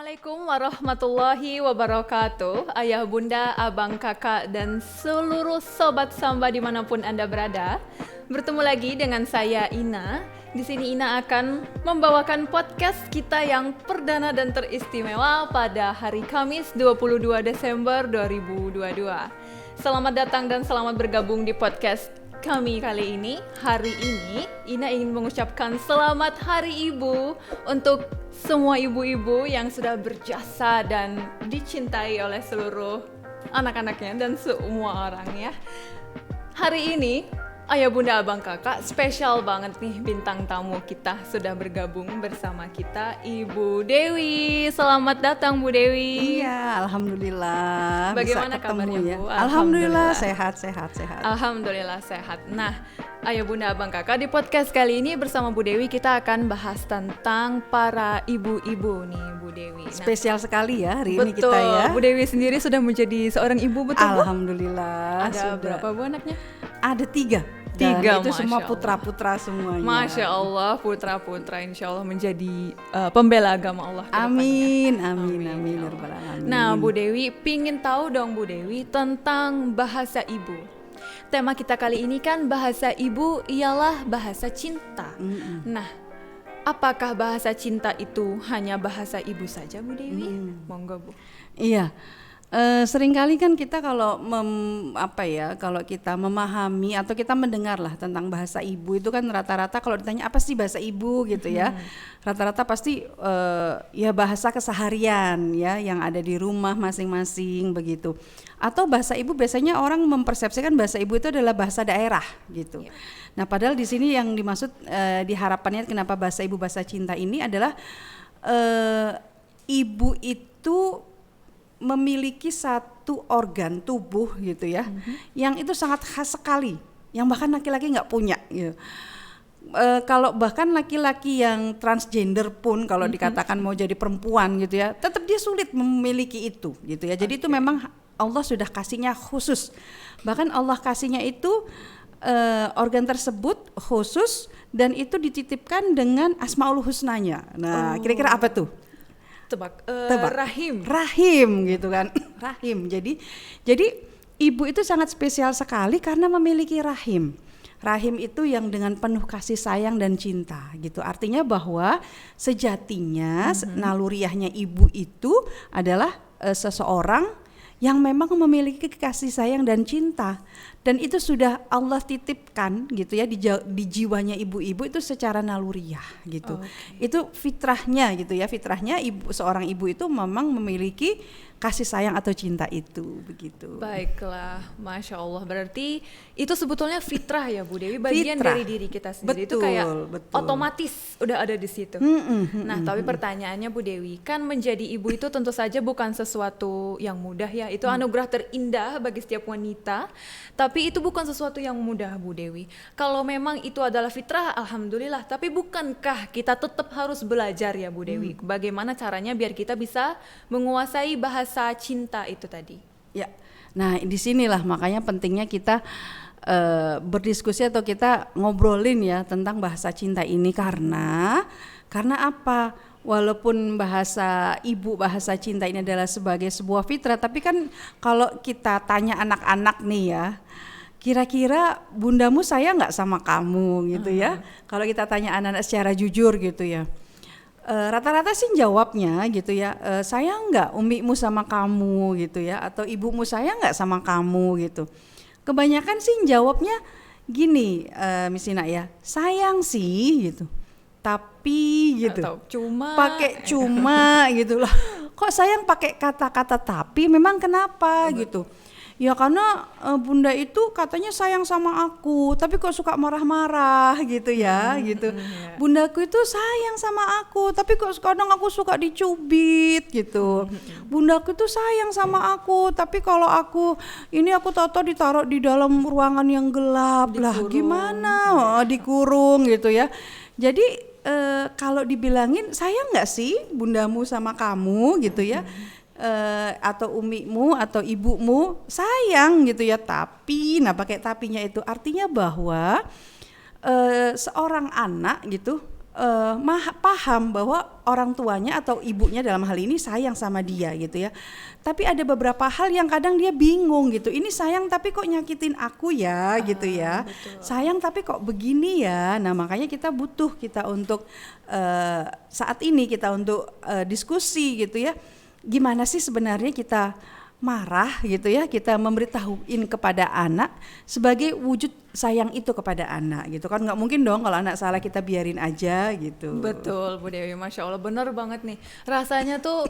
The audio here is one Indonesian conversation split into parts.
Assalamualaikum warahmatullahi wabarakatuh. Ayah, bunda, abang, kakak, dan seluruh sobat Samba dimanapun Anda berada. Bertemu lagi dengan saya Ina. Di sini Ina akan membawakan podcast kita yang perdana dan teristimewa pada hari Kamis 22 Desember 2022. Selamat datang dan selamat bergabung di podcast kami kali ini. Hari ini Ina ingin mengucapkan selamat Hari Ibu untuk semua ibu-ibu yang sudah berjasa dan dicintai oleh seluruh anak-anaknya dan semua orang ya. Hari ini ayah, bunda, abang, kakak, spesial banget nih bintang tamu kita sudah bergabung bersama kita, Ibu Dewi. Selamat datang Bu Dewi. Iya, alhamdulillah. Bagaimana bisa ketemu kabarnya ya. Bu? Alhamdulillah sehat. Alhamdulillah sehat. Nah, ayah, bunda, abang, kakak, di podcast kali ini bersama Bu Dewi kita akan bahas tentang para ibu-ibu nih Bu Dewi. Nah, Spesial sekali ya hari ini betul, kita ya. Bu Dewi sendiri sudah menjadi seorang ibu, betul Bu? Alhamdulillah. Ada sudah. berapa Bu anaknya? Ada 3. Tiga, Dan itu Masya semua Allah. putra-putra semuanya. Masya Allah, putra-putra insya Allah menjadi pembela agama Allah ke depannya. Amin, Amin, amin, ya amin, Allah. ya rabbal alamin. Nah Bu Dewi, pingin tahu dong Bu Dewi tentang bahasa ibu. Tema kita kali ini kan bahasa ibu ialah bahasa cinta. Nah, apakah bahasa cinta itu hanya bahasa ibu saja Bu Dewi? Monggo Bu. Iya. Seringkali kan kita kalau kalau kita memahami atau kita mendengar lah tentang bahasa ibu itu kan rata-rata kalau ditanya apa sih bahasa ibu gitu ya, rata-rata pasti ya bahasa keseharian ya yang ada di rumah masing-masing begitu. Atau bahasa ibu biasanya orang mempersepsikan bahasa ibu itu adalah bahasa daerah gitu. Nah padahal di sini yang dimaksud diharapannya kenapa bahasa ibu bahasa cinta ini adalah ibu itu memiliki satu organ tubuh gitu ya, yang itu sangat khas sekali, yang bahkan laki-laki nggak punya gitu. Kalau bahkan laki-laki yang transgender pun kalau dikatakan mau jadi perempuan gitu ya, tetap dia sulit memiliki itu gitu ya. Jadi itu memang Allah sudah kasihnya khusus, bahkan Allah kasihnya itu organ tersebut khusus dan itu dititipkan dengan Asmaul Husnanya. Nah kira-kira apa tuh? Tebak. Rahim gitu kan. Rahim. Jadi ibu itu sangat spesial sekali karena memiliki rahim. Rahim itu yang dengan penuh kasih sayang dan cinta gitu. Artinya bahwa sejatinya naluriahnya ibu itu adalah seseorang yang memang memiliki kasih sayang dan cinta. Dan itu sudah Allah titipkan gitu ya di jiwanya ibu-ibu itu secara naluriah gitu. Itu fitrahnya gitu ya, fitrahnya seorang ibu itu memang memiliki kasih sayang atau cinta itu begitu. Baiklah, Masya Allah. Berarti itu sebetulnya fitrah ya Bu Dewi, bagian Fitrah. dari diri kita sendiri. Itu Betul, kayak betul. otomatis udah ada di situ. Nah, tapi pertanyaannya Bu Dewi, kan menjadi ibu itu tentu saja bukan sesuatu yang mudah ya. Itu anugerah terindah bagi setiap wanita. Tapi itu bukan sesuatu yang mudah Bu Dewi. Kalau memang itu adalah fitrah, alhamdulillah. Tapi bukankah kita tetap harus belajar ya Bu Dewi? Bagaimana caranya biar kita bisa menguasai bahasa cinta itu tadi? Ya, nah di sinilah makanya pentingnya kita berdiskusi atau kita ngobrolin ya tentang bahasa cinta ini karena apa? Walaupun bahasa ibu, bahasa cinta ini adalah sebagai sebuah fitrah, tapi kan kalau kita tanya anak-anak nih ya, kira-kira bundamu sayang nggak sama kamu gitu ya? Kalau kita tanya anak-anak secara jujur gitu ya. Rata-rata sih jawabnya gitu ya, sayang nggak umimu sama kamu gitu ya, atau ibumu sayang nggak sama kamu gitu. Kebanyakan sih jawabnya gini, Misina ya, sayang sih gitu, tapi gitu, Atau cuma pakai cuma gitu lah. Kok sayang pakai kata-kata tapi? Memang kenapa gitu? Ya karena bunda itu katanya sayang sama aku, tapi kok suka marah-marah gitu ya, gitu. Bundaku itu sayang sama aku, tapi kok kadang aku suka dicubit gitu. Bundaku itu sayang sama aku, tapi kalau aku tahu-tahu ditaruh di dalam ruangan yang gelap lah, gimana? Dikurung gitu ya. Jadi kalau dibilangin sayang nggak sih bundamu sama kamu gitu ya? Atau umimu atau ibumu sayang gitu ya, tapi pakai tapinya itu artinya bahwa seorang anak gitu paham bahwa orang tuanya atau ibunya dalam hal ini sayang sama dia gitu ya. Tapi ada beberapa hal yang kadang dia bingung gitu. Ini sayang tapi kok nyakitin aku ya gitu ya. Betul. Sayang tapi kok begini ya. Nah makanya kita butuh untuk saat ini kita untuk diskusi gitu ya. Gimana sih sebenarnya kita marah gitu ya, kita memberitahuin kepada anak sebagai wujud sayang itu kepada anak gitu kan. Nggak mungkin dong kalau anak salah kita biarin aja gitu. Betul Bu Dewi, Masya Allah, benar banget nih. Rasanya tuh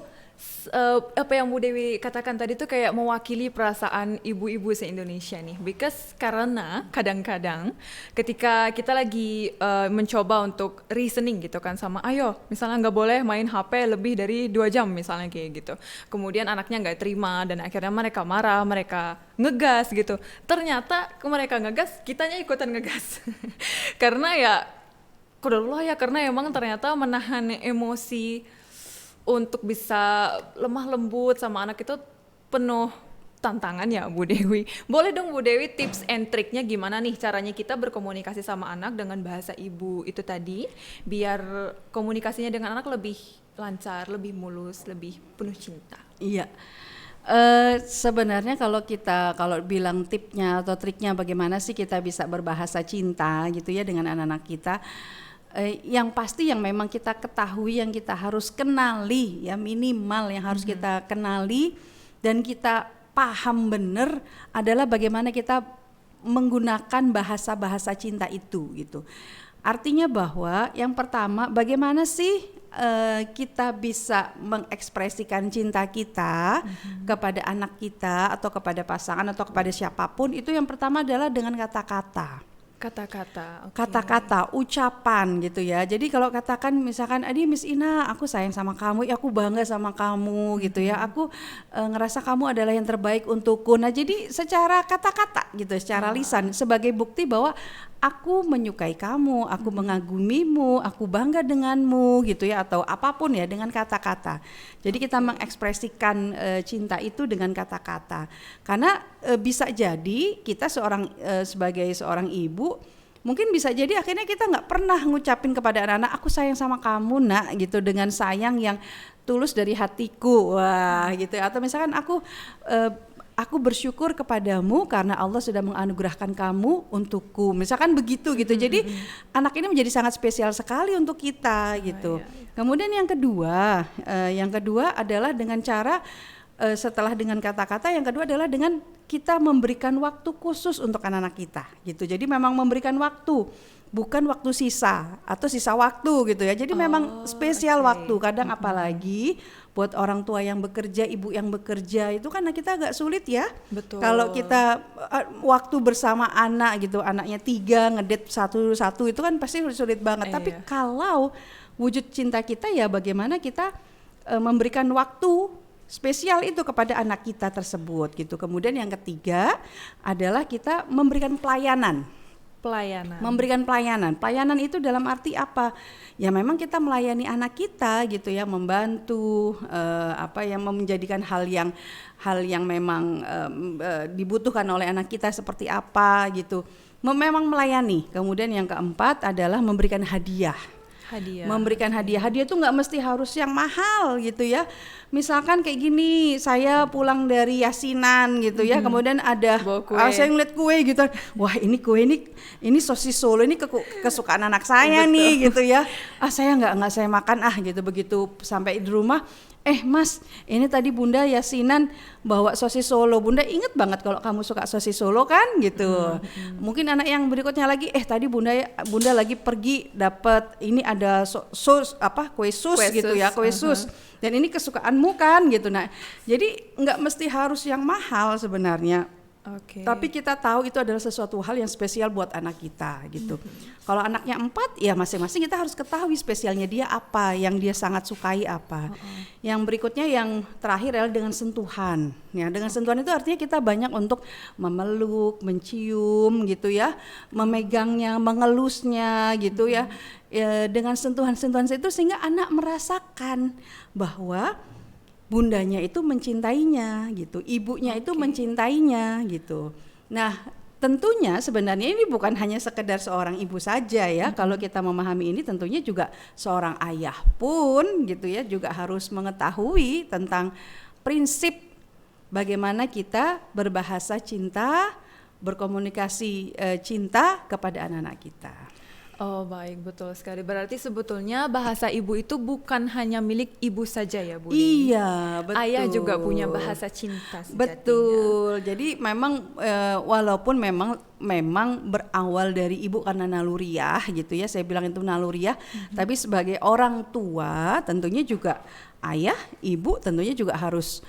apa yang Bu Dewi katakan tadi tuh kayak mewakili perasaan ibu-ibu se-Indonesia nih. Because karena kadang-kadang ketika kita lagi mencoba untuk reasoning gitu kan sama ayo misalnya nggak boleh main HP lebih dari 2 jam misalnya kayak gitu. Kemudian anaknya nggak terima dan akhirnya mereka marah, mereka ngegas gitu. Ternyata mereka ngegas, kitanya ikutan ngegas. Karena ya Qadarullah ya, karena emang ternyata menahan emosi untuk bisa lemah lembut sama anak itu penuh tantangan ya Bu Dewi. Boleh dong Bu Dewi tips and triknya gimana nih caranya kita berkomunikasi sama anak dengan bahasa ibu itu tadi, biar komunikasinya dengan anak lebih lancar, lebih mulus, lebih penuh cinta. Iya. Sebenarnya kalau bilang tipnya atau triknya bagaimana sih kita bisa berbahasa cinta gitu ya dengan anak-anak kita, yang pasti yang memang kita ketahui, yang kita harus kenali ya, minimal yang harus kita kenali dan kita paham benar adalah bagaimana kita menggunakan bahasa-bahasa cinta itu gitu. Artinya bahwa yang pertama bagaimana sih kita bisa mengekspresikan cinta kita kepada anak kita atau kepada pasangan atau kepada siapapun. Itu yang pertama adalah dengan kata-kata. Kata-kata, okay. Kata-kata, ucapan gitu ya. Jadi kalau katakan misalkan, "Adi Miss Ina, aku sayang sama kamu, ya aku bangga sama kamu gitu ya. Aku ngerasa kamu adalah yang terbaik untukku." Nah, jadi secara kata-kata gitu, secara lisan sebagai bukti bahwa aku menyukai kamu, aku mengagumimu, aku bangga denganmu gitu ya, atau apapun ya dengan kata-kata. Jadi kita mengekspresikan cinta itu dengan kata-kata. Karena bisa jadi kita sebagai seorang ibu mungkin bisa jadi akhirnya kita nggak pernah ngucapin kepada anak-anak aku sayang sama kamu nak gitu dengan sayang yang tulus dari hatiku, wah gitu ya. Atau misalkan aku bersyukur kepadamu karena Allah sudah menganugerahkan kamu untukku. Misalkan begitu gitu. Jadi anak ini menjadi sangat spesial sekali untuk kita gitu. Kemudian yang kedua adalah dengan cara setelah dengan kata-kata, yang kedua adalah dengan kita memberikan waktu khusus untuk anak-anak kita gitu. Jadi memang memberikan waktu, bukan waktu sisa atau sisa waktu gitu ya. Jadi memang spesial waktu. Kadang apalagi buat orang tua yang bekerja, ibu yang bekerja itu kan kita agak sulit ya. Betul. Kalau kita waktu bersama anak gitu, anaknya 3 ngedate satu itu kan pasti sulit banget. Tapi kalau wujud cinta kita ya bagaimana kita memberikan waktu spesial itu kepada anak kita tersebut gitu. Kemudian yang ketiga adalah kita memberikan pelayanan. Memberikan pelayanan. Pelayanan itu dalam arti apa? Ya memang kita melayani anak kita gitu ya, membantu yang menjadikan hal yang memang dibutuhkan oleh anak kita seperti apa gitu. Memang melayani. Kemudian yang keempat adalah memberikan hadiah. Memberikan hadiah itu nggak mesti harus yang mahal gitu ya. Misalkan kayak gini, saya pulang dari yasinan gitu ya, kemudian ada saya ngeliat kue gitu, wah ini kue ini sosis Solo, ini kesukaan anak saya nih gitu ya. Saya nggak saya makan gitu. Begitu sampai di rumah, Mas, ini tadi Bunda yasinan bawa sosis Solo. Bunda inget banget kalau kamu suka sosis Solo kan gitu. Mungkin anak yang berikutnya lagi, tadi Bunda lagi pergi dapat ini ada kue sus gitu ya, kue sus. Dan ini kesukaanmu kan gitu. Nah, jadi nggak mesti harus yang mahal sebenarnya. Tapi kita tahu itu adalah sesuatu hal yang spesial buat anak kita gitu. Kalau anaknya 4 ya masing-masing kita harus ketahui spesialnya dia apa, yang dia sangat sukai apa. Yang berikutnya yang terakhir adalah dengan sentuhan. Ya, dengan sentuhan itu artinya kita banyak untuk memeluk, mencium gitu ya, memegangnya, mengelusnya gitu ya. Dengan sentuhan-sentuhan itu sehingga anak merasakan bahwa bundanya itu mencintainya gitu, ibunya itu mencintainya gitu. Nah, tentunya sebenarnya ini bukan hanya sekedar seorang ibu saja ya. Kalau kita memahami ini tentunya juga seorang ayah pun gitu ya juga harus mengetahui tentang prinsip bagaimana kita berbahasa cinta, berkomunikasi cinta kepada anak-anak kita. Oh baik, betul sekali. Berarti sebetulnya bahasa ibu itu bukan hanya milik ibu saja ya Bu Dewi? Iya, betul. Ayah juga punya bahasa cinta sejatinya. Betul. Jadi memang walaupun memang berawal dari ibu karena naluriah gitu ya. Saya bilang itu naluriah, tapi sebagai orang tua tentunya juga ayah, ibu tentunya juga harus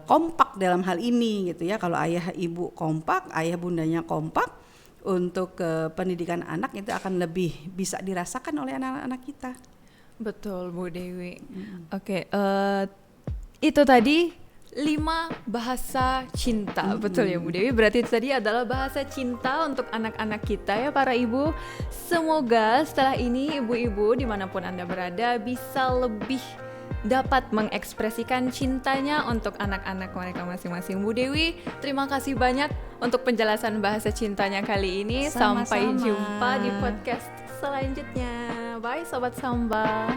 kompak dalam hal ini gitu ya. Kalau ayah ibu kompak, ayah bundanya kompak untuk pendidikan anak itu akan lebih bisa dirasakan oleh anak-anak kita. Betul Bu Dewi. Oke, itu tadi 5 bahasa cinta, betul ya Bu Dewi? Berarti itu tadi adalah bahasa cinta untuk anak-anak kita ya para ibu. Semoga setelah ini ibu-ibu dimanapun Anda berada bisa lebih dapat mengekspresikan cintanya untuk anak-anak mereka masing-masing. Bu Dewi, terima kasih banyak untuk penjelasan bahasa cintanya kali ini. Sama-sama. Sampai jumpa di podcast selanjutnya. Bye Sobat Samba.